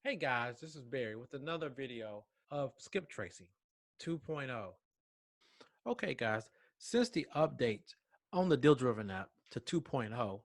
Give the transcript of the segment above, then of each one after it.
Hey guys, this is Barry with another video of skip tracing 2.0. Okay guys, since the update on the Deal Driven app to 2.0,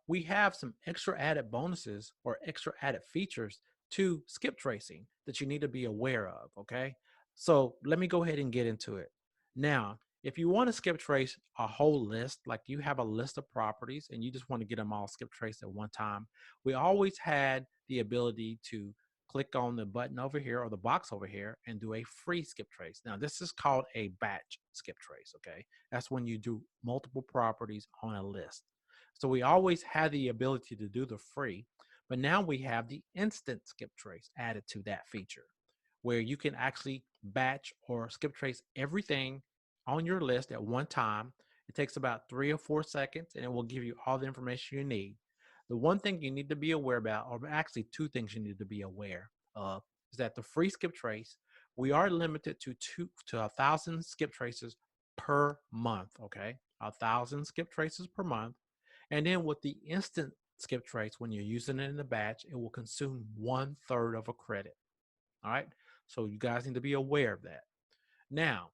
we have some extra added bonuses or extra added features to skip tracing that you need to be aware of. Okay, so let me go ahead and get into it. Now, if you want to skip trace a whole list, like you have a list of properties and you just want to get them all skip traced at one time, we always had the ability to click on the button over here or the box over here and do a free skip trace. Now, this is called a batch skip trace. Okay, that's when you do multiple properties on a list. So we always had the ability to do the free, but now we have the instant skip trace added to that feature where you can actually batch or skip trace everything on your list at one time. It takes about 3 or 4 seconds and it will give you all the information you need. The one thing you need to be aware about, or actually two things you need to be aware of, is that the free skip trace, we are limited to 1,000 skip traces per month. Okay, 1,000 skip traces per month. And then with the instant skip trace, when you're using it in the batch, it will consume 1/3 of a credit. All right. So you guys need to be aware of that. Now,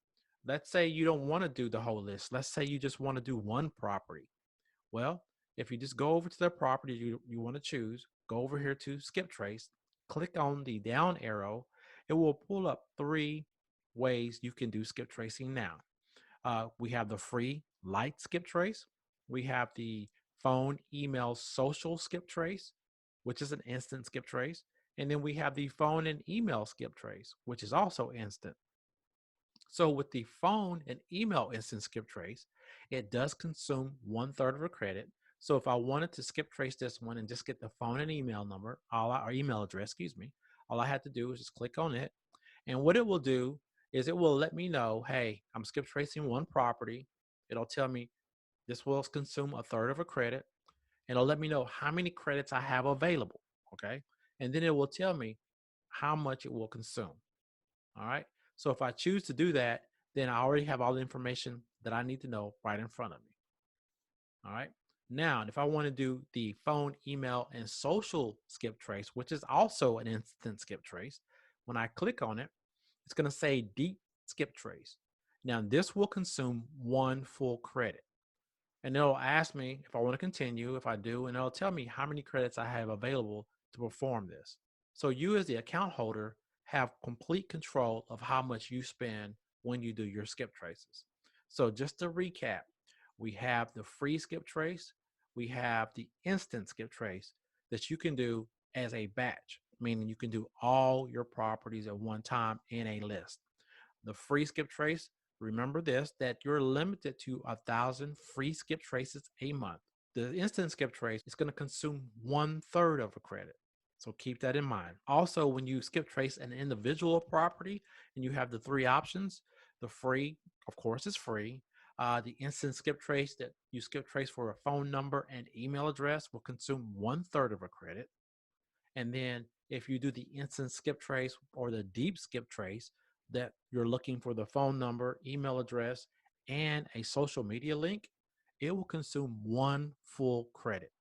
let's say you don't want to do the whole list. Let's say you just want to do one property. Well, if you just go over to the property you want to choose, go over here to skip trace, click on the down arrow, it will pull up three ways you can do skip tracing now. We have the free light skip trace. We have the phone, email, social skip trace, which is an instant skip trace. And then we have the phone and email skip trace, which is also instant. So with the phone and email instant skip trace, it does consume 1/3 of a credit. So if I wanted to skip trace this one and just get the phone and email number, or email address, excuse me, all I had to do is just click on it. And what it will do is it will let me know, hey, I'm skip tracing one property. It'll tell me this will consume 1/3 of a credit. And it'll let me know how many credits I have available. Okay. And then it will tell me how much it will consume. All right. So if I choose to do that, then I already have all the information that I need to know right in front of me. All right. Now, if I want to do the phone, email, and social skip trace, which is also an instant skip trace, when I click on it, it's going to say deep skip trace. Now, this will consume one full credit. And it'll ask me if I want to continue. If I do, and it'll tell me how many credits I have available to perform this. So you as the account holder have complete control of how much you spend when you do your skip traces. So just to recap, we have the free skip trace, we have the instant skip trace that you can do as a batch, meaning you can do all your properties at one time in a list. The free skip trace, remember this, that you're limited to 1,000 free skip traces a month. The instant skip trace is going to consume 1/3 of a credit. So keep that in mind. Also, when you skip trace an individual property and you have the three options, the free, of course, is free. The instant skip trace that you skip trace for a phone number and email address will consume 1/3 of a credit. And then if you do the instant skip trace or the deep skip trace, that you're looking for the phone number, email address, and a social media link, it will consume one full credit.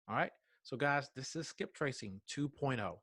All right. So, guys, this is skip tracing 2.0.